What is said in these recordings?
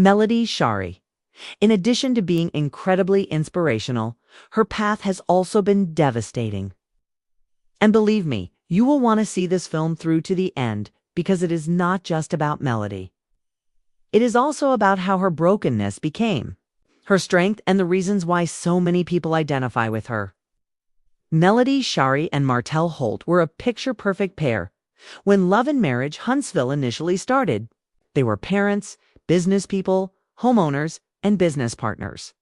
Melody Shari. In addition to being incredibly inspirational, her path has also been devastating. And believe me, you will want to see this film through to the end because it is not just about Melody. It is also about how her brokenness became her strength and the reasons why so many people identify with her. Melody Shari and Martell Holt were a picture-perfect pair. When love and marriage Huntsville initially started, they were parents, business people, homeowners, and business partners.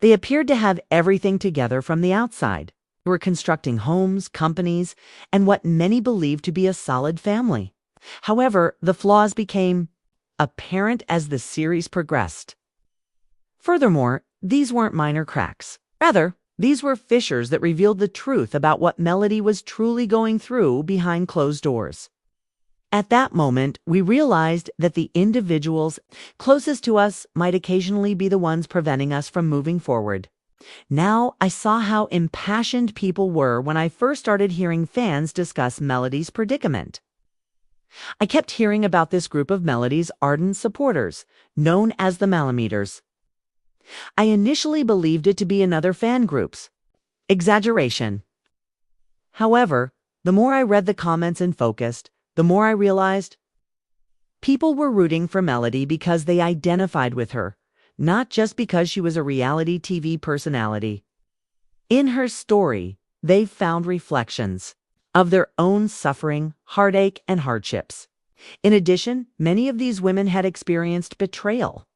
They appeared to have everything together from the outside. They were constructing homes, companies, and what many believed to be a solid family. However, the flaws became apparent as the series progressed. Furthermore, these weren't minor cracks. Rather, these were fissures that revealed the truth about what Melody was truly going through behind closed doors. At that moment, we realized that the individuals closest to us might occasionally be the ones preventing us from moving forward. Now, I saw how impassioned people were when I first started hearing fans discuss Melody's predicament. I kept hearing about this group of Melody's ardent supporters, known as the LAMHers. I initially believed it to be another fan group's exaggeration. However, the more I read the comments and focused, the more I realized people were rooting for Melody because they identified with her, not just because she was a reality TV personality. In her story, they found reflections of their own suffering, heartache, and hardships. In addition, many of these women had experienced betrayal,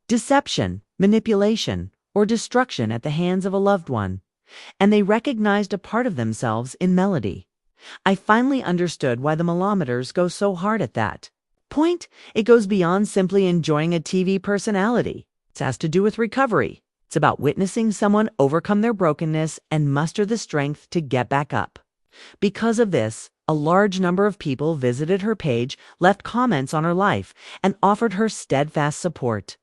deception, manipulation, or destruction at the hands of a loved one, and they recognized a part of themselves in Melody. I finally understood why the LAMHers go so hard at that point. It goes beyond simply enjoying a TV personality. It has to do with recovery. It's about witnessing someone overcome their brokenness and muster the strength to get back up. Because of this, a large number of people visited her page, left comments on her life, and offered her steadfast support.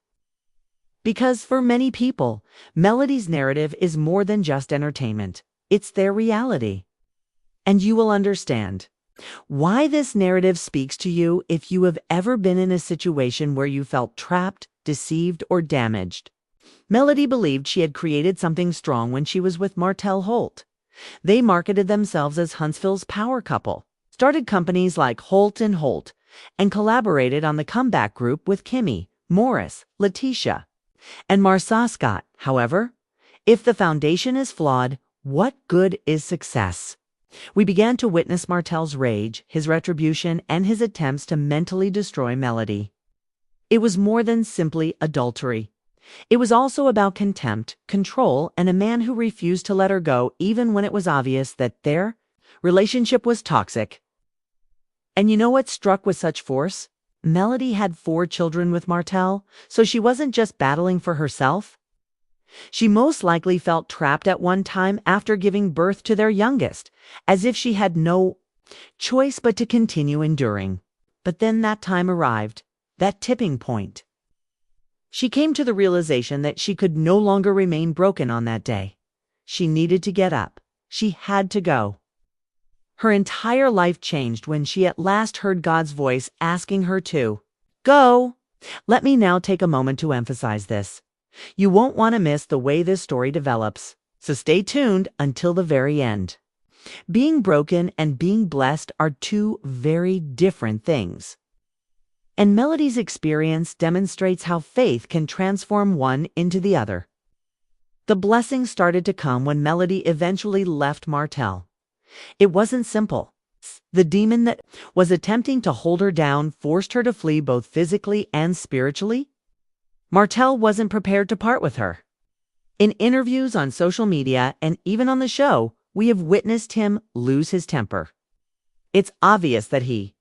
Because for many people, Melody's narrative is more than just entertainment. It's their reality. And you will understand why this narrative speaks to you if you have ever been in a situation where you felt trapped, deceived, or damaged. Melody believed she had created something strong when she was with Martell Holt. They marketed themselves as Huntsville's power couple, started companies like Holt and Holt, and collaborated on the comeback group with Kimmy, Morris, Letitia, and Marsa Scott. However, if the foundation is flawed, what good is success? We began to witness Martell's rage, his retribution, and his attempts to mentally destroy Melody. It was more than simply adultery. It was also about contempt, control, and a man who refused to let her go even when it was obvious that their relationship was toxic. And you know what struck with such force? Melody had 4 children with Martell, so she wasn't just battling for herself. She most likely felt trapped at one time after giving birth to their youngest, as if she had no choice but to continue enduring. But then that time arrived, that tipping point. She came to the realization that she could no longer remain broken on that day. She needed to get up. She had to go. Her entire life changed when she at last heard God's voice asking her to go. Let me now take a moment to emphasize this. You won't want to miss the way this story develops, so stay tuned until the very end. Being broken and being blessed are 2 very different things. And Melody's experience demonstrates how faith can transform one into the other. The blessing started to come when Melody eventually left Martell. It wasn't simple. The demon that was attempting to hold her down forced her to flee both physically and spiritually. Martell wasn't prepared to part with her. In interviews on social media and even on the show, we have witnessed him lose his temper. It's obvious that he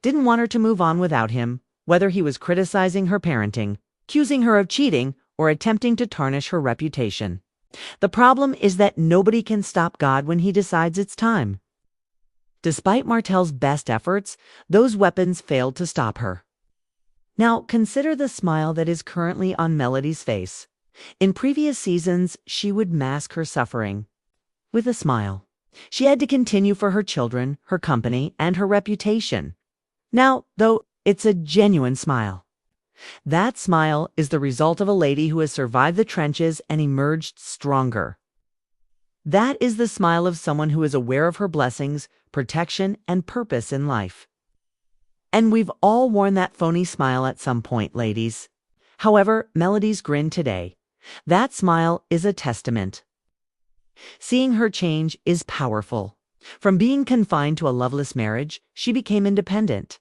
didn't want her to move on without him, whether he was criticizing her parenting, accusing her of cheating, or attempting to tarnish her reputation. The problem is that nobody can stop God when he decides it's time. Despite Martell's best efforts, those weapons failed to stop her. Now, consider the smile that is currently on Melody's face. In previous seasons, she would mask her suffering with a smile. She had to continue for her children, her company, and her reputation. Now, though, it's a genuine smile. That smile is the result of a lady who has survived the trenches and emerged stronger. That is the smile of someone who is aware of her blessings, protection, and purpose in life. And we've all worn that phony smile at some point, ladies. However, Melody's grin today. That smile is a testament. Seeing her change is powerful. From being confined to a loveless marriage, she became independent.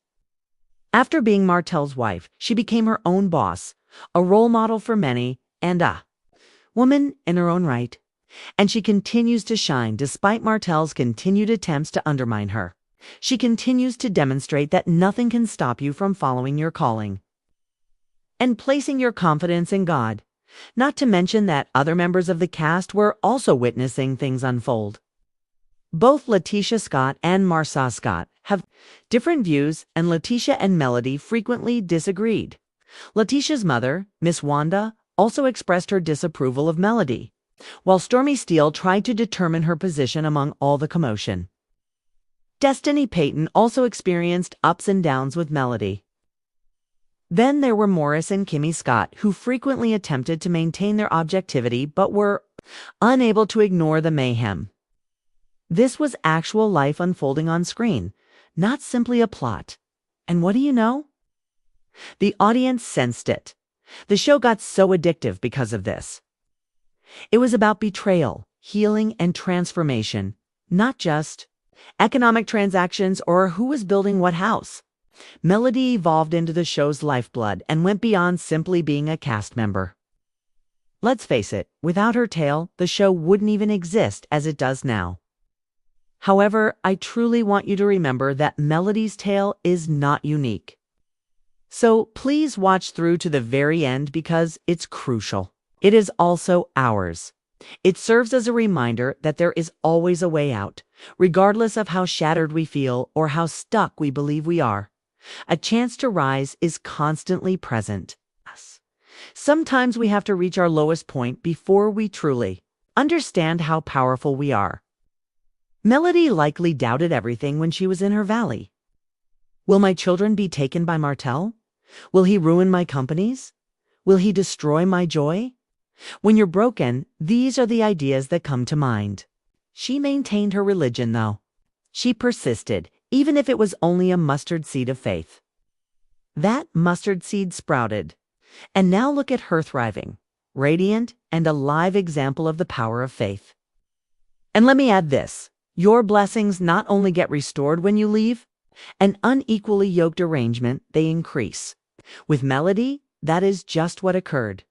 After being Martell's wife, she became her own boss, a role model for many, and a woman in her own right. And she continues to shine despite Martell's continued attempts to undermine her. She continues to demonstrate that nothing can stop you from following your calling and placing your confidence in God. Not to mention that other members of the cast were also witnessing things unfold. Both Letitia Scott and Marcia Scott have different views, and Letitia and Melody frequently disagreed. Letitia's mother, Miss Wanda, also expressed her disapproval of Melody, while Stormy Steele tried to determine her position among all the commotion. Destiny Payton also experienced ups and downs with Melody. Then there were Morris and Kimmy Scott, who frequently attempted to maintain their objectivity but were unable to ignore the mayhem. This was actual life unfolding on screen, not simply a plot. And what do you know? The audience sensed it. The show got so addictive because of this. It was about betrayal, healing, and transformation, not just economic transactions or who was building what house. Melody evolved into the show's lifeblood and went beyond simply being a cast member. Let's face it, without her tale, the show wouldn't even exist as it does now. However, I truly want you to remember that Melody's tale is not unique. So please watch through to the very end because it's crucial. It is also ours. It serves as a reminder that there is always a way out, regardless of how shattered we feel or how stuck we believe we are. A chance to rise is constantly present. Sometimes we have to reach our lowest point before we truly understand how powerful we are. Melody likely doubted everything when she was in her valley. Will my children be taken by Martell? Will he ruin my companies? Will he destroy my joy? When you're broken, these are the ideas that come to mind. She maintained her religion, though. She persisted, even if it was only a mustard seed of faith. That mustard seed sprouted. And now look at her thriving, radiant, and a live example of the power of faith. And let me add this. Your blessings not only get restored when you leave, an unequally yoked arrangement, they increase. With Melody, that is just what occurred.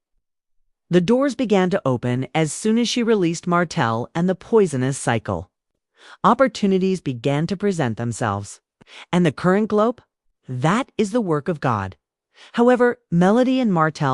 The doors began to open as soon as she released Martell and the poisonous cycle. Opportunities began to present themselves. And the current globe? That is the work of God. However, Melody and Martell